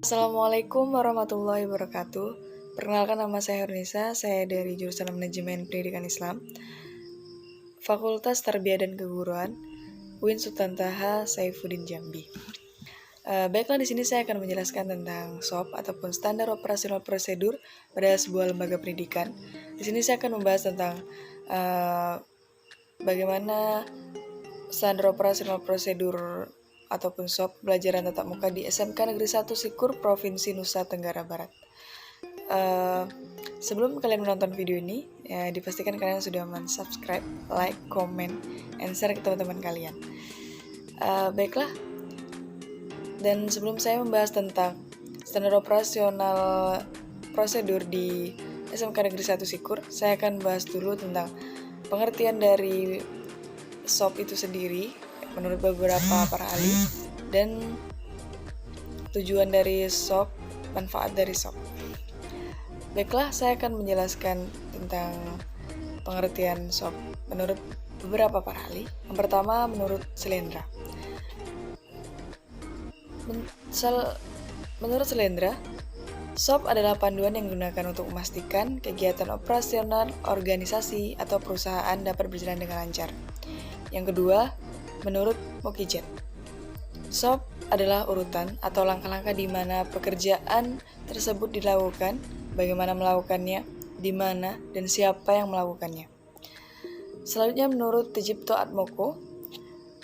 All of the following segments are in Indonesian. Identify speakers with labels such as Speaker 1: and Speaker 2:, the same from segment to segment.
Speaker 1: Assalamualaikum warahmatullahi wabarakatuh. Perkenalkan, nama saya Hernisa, saya dari jurusan Manajemen Pendidikan Islam, Fakultas Tarbiyah dan Keguruan, UIN Sultan Taha Saifuddin Jambi. Baiklah, di sini saya akan menjelaskan tentang SOP ataupun Standar Operasional Prosedur pada sebuah lembaga pendidikan. Di sini saya akan membahas tentang bagaimana Standar Operasional Prosedur ataupun SOP pelajaran tatap muka di SMK Negeri 1 Sikur, Provinsi Nusa Tenggara Barat. Sebelum kalian menonton video ini, dipastikan kalian sudah subscribe, like, comment, and share ke teman-teman kalian. Baiklah, dan sebelum saya membahas tentang standar operasional prosedur di SMK Negeri 1 Sikur, saya akan bahas dulu tentang pengertian dari SOP itu sendiri menurut beberapa para ahli, dan tujuan dari SOP, manfaat dari SOP. Baiklah, saya akan menjelaskan tentang pengertian SOP menurut beberapa para ahli. Yang pertama, menurut Slendra. Menurut Slendra, SOP adalah panduan yang digunakan untuk memastikan kegiatan operasional organisasi atau perusahaan dapat berjalan dengan lancar. Yang kedua, menurut Mokijet, SOP adalah urutan atau langkah-langkah di mana pekerjaan tersebut dilakukan, bagaimana melakukannya, di mana, dan siapa yang melakukannya. Selanjutnya, menurut Tejipto Atmoko,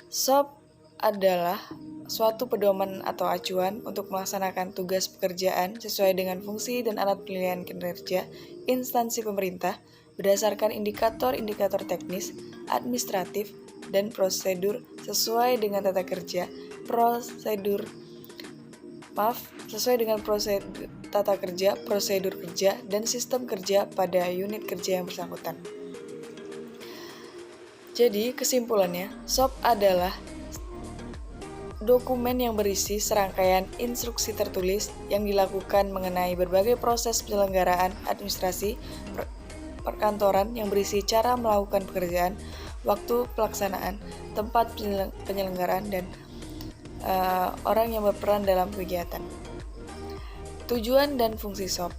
Speaker 1: SOP adalah suatu pedoman atau acuan untuk melaksanakan tugas pekerjaan sesuai dengan fungsi dan alat penilaian kinerja instansi pemerintah berdasarkan indikator-indikator teknis, administratif, dan prosedur sesuai dengan tata kerja, prosedur kerja, dan sistem kerja pada unit kerja yang bersangkutan. Jadi, kesimpulannya, SOP adalah dokumen yang berisi serangkaian instruksi tertulis yang dilakukan mengenai berbagai proses penyelenggaraan administrasi perkantoran yang berisi cara melakukan pekerjaan, waktu pelaksanaan, tempat penyelenggaraan, dan orang yang berperan dalam kegiatan. Tujuan dan fungsi SOP.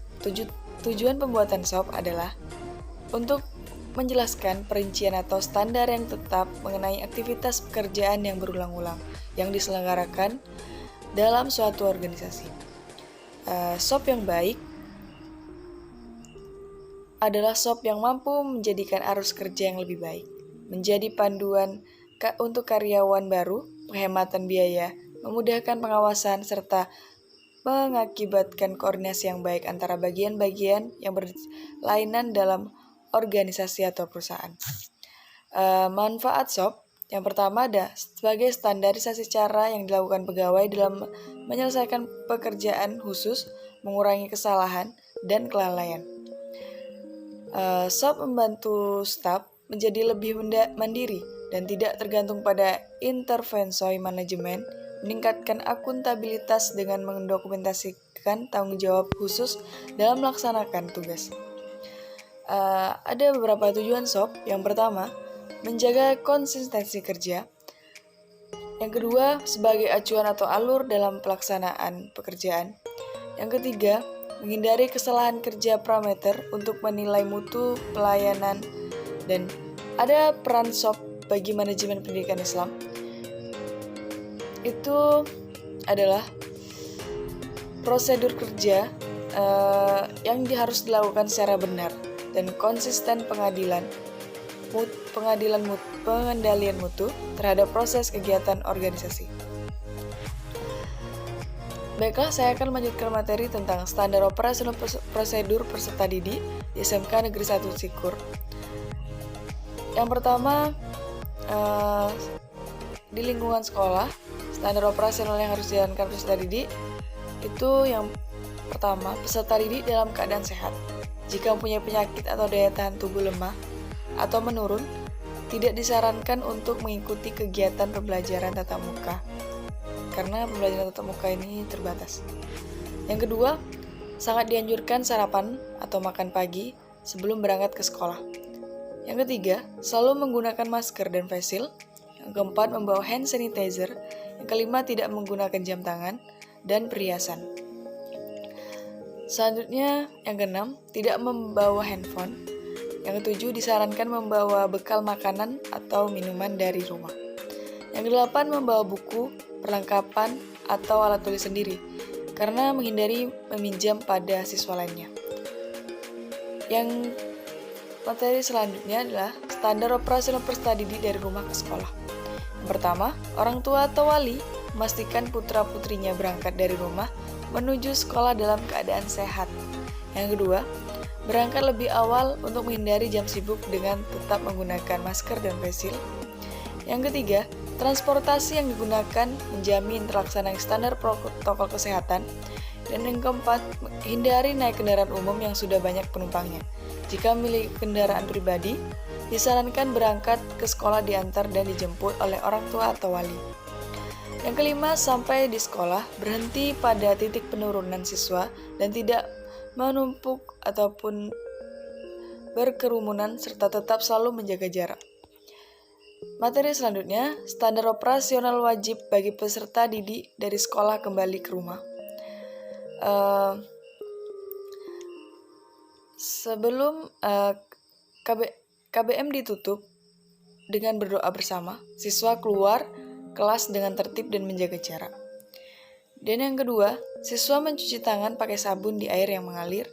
Speaker 1: Tujuan pembuatan SOP adalah untuk menjelaskan perincian atau standar yang tetap mengenai aktivitas pekerjaan yang berulang-ulang yang diselenggarakan dalam suatu organisasi. SOP yang baik adalah SOP yang mampu menjadikan arus kerja yang lebih baik, menjadi panduan untuk karyawan baru, penghematan biaya, memudahkan pengawasan, serta mengakibatkan koordinasi yang baik antara bagian-bagian yang berlainan dalam organisasi atau perusahaan. Manfaat SOP yang pertama ada sebagai standarisasi cara yang dilakukan pegawai dalam menyelesaikan pekerjaan khusus, mengurangi kesalahan dan kelalaian. SOP membantu staf menjadi lebih mandiri dan tidak tergantung pada intervensi manajemen, meningkatkan akuntabilitas dengan mendokumentasikan tanggung jawab khusus dalam melaksanakan tugas. Ada beberapa tujuan SOP. Yang pertama, menjaga konsistensi kerja. Yang kedua, sebagai acuan atau alur dalam pelaksanaan pekerjaan. Yang ketiga, menghindari kesalahan kerja parameter untuk menilai mutu pelayanan. Dan ada peran SOP bagi manajemen pendidikan Islam. Itu adalah prosedur kerja yang harus dilakukan secara benar dan konsisten pengendalian mutu terhadap proses kegiatan organisasi. Baiklah, saya akan melanjutkan materi tentang standar operasional prosedur peserta didik di SMK Negeri 1 Sikur. Yang pertama, di lingkungan sekolah, standar operasional yang harus dijalankan peserta didik itu yang pertama, peserta didik dalam keadaan sehat. Jika mempunyai penyakit atau daya tahan tubuh lemah atau menurun, tidak disarankan untuk mengikuti kegiatan pembelajaran tatap muka, karena pembelajaran tatap muka ini terbatas. Yang kedua, sangat dianjurkan sarapan atau makan pagi sebelum berangkat ke sekolah. Yang ketiga, selalu menggunakan masker dan face shield. Yang keempat, membawa hand sanitizer. Yang kelima, tidak menggunakan jam tangan dan perhiasan. Selanjutnya, yang keenam, tidak membawa handphone. Yang ketujuh, disarankan membawa bekal makanan atau minuman dari rumah. Yang kedelapan, membawa buku, perlengkapan, atau alat tulis sendiri, karena menghindari meminjam pada siswa lainnya. Yang materi selanjutnya adalah standar operasional peserta didik dari rumah ke sekolah. Yang pertama, orang tua atau wali memastikan putra-putrinya berangkat dari rumah menuju sekolah dalam keadaan sehat. Yang kedua, berangkat lebih awal untuk menghindari jam sibuk dengan tetap menggunakan masker dan face shield. Yang ketiga, transportasi yang digunakan menjamin terlaksananya standar protokol kesehatan. Dan yang keempat, hindari naik kendaraan umum yang sudah banyak penumpangnya. Jika memiliki kendaraan pribadi, disarankan berangkat ke sekolah diantar dan dijemput oleh orang tua atau wali. Yang kelima, sampai di sekolah, berhenti pada titik penurunan siswa dan tidak menumpuk ataupun berkerumunan serta tetap selalu menjaga jarak. Materi selanjutnya, standar operasional wajib bagi peserta didik dari sekolah kembali ke rumah. Sebelum KBM ditutup dengan berdoa bersama, siswa keluar kelas dengan tertib dan menjaga jarak. Dan yang kedua, siswa mencuci tangan pakai sabun di air yang mengalir,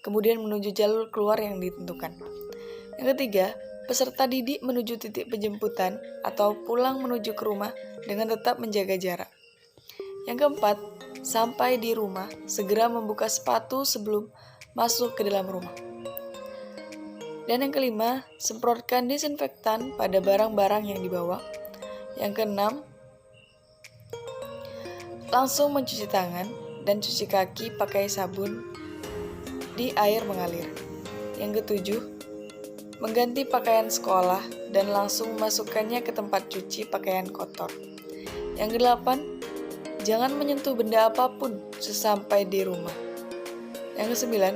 Speaker 1: kemudian menuju jalur keluar yang ditentukan. Yang ketiga, peserta didik menuju titik penjemputan atau pulang menuju ke rumah dengan tetap menjaga jarak. Yang keempat, sampai di rumah, segera membuka sepatu sebelum masuk ke dalam rumah. Dan yang kelima, semprotkan disinfektan pada barang-barang yang dibawa. Yang keenam, langsung mencuci tangan dan cuci kaki pakai sabun di air mengalir. Yang ketujuh, mengganti pakaian sekolah dan langsung memasukkannya ke tempat cuci pakaian kotor. Yang kedelapan, jangan menyentuh benda apapun sesampai di rumah. Yang kesembilan,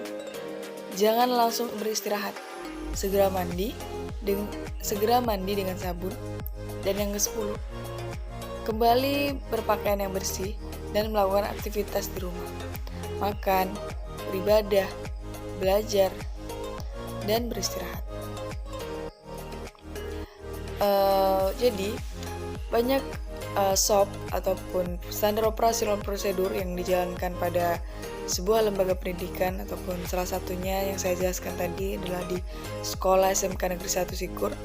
Speaker 1: jangan langsung beristirahat. Segera mandi dengan sabun. Dan yang ke-10, kembali berpakaian yang bersih dan melakukan aktivitas di rumah. Makan, beribadah, belajar, dan beristirahat. Jadi, banyak SOP ataupun standar operasional prosedur yang dijalankan pada sebuah lembaga pendidikan, ataupun salah satunya yang saya jelaskan tadi adalah di Sekolah SMK Negeri 1 Sikur.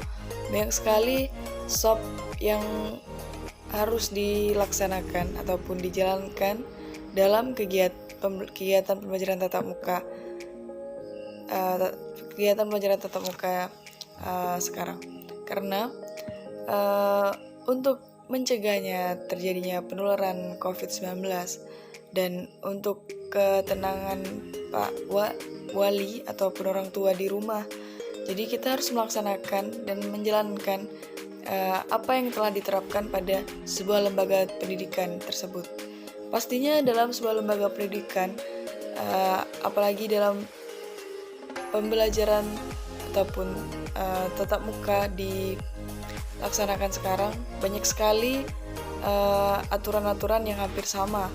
Speaker 1: Banyak sekali SOP yang harus dilaksanakan ataupun dijalankan dalam kegiatan pembelajaran tatap muka sekarang. Karena untuk mencegahnya terjadinya penularan COVID-19 dan untuk ketenangan Pak Wali ataupun orang tua di rumah, jadi kita harus melaksanakan dan menjalankan apa yang telah diterapkan pada sebuah lembaga pendidikan tersebut. Pastinya dalam sebuah lembaga pendidikan, apalagi dalam pembelajaran ataupun tatap muka dilaksanakan sekarang, banyak sekali aturan-aturan yang hampir sama,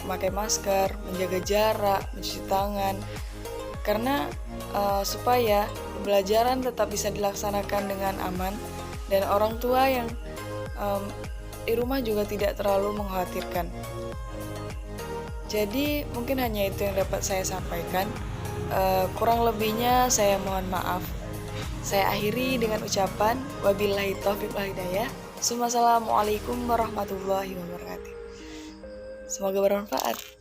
Speaker 1: memakai masker, menjaga jarak, mencuci tangan, karena supaya pembelajaran tetap bisa dilaksanakan dengan aman dan orang tua yang di rumah juga tidak terlalu mengkhawatirkan. Jadi mungkin hanya itu yang dapat saya sampaikan. Kurang lebihnya saya mohon maaf. Saya akhiri dengan ucapan wabillahi taufiq wal hidayah. Assalamualaikum warahmatullahi wabarakatuh. Semoga bermanfaat.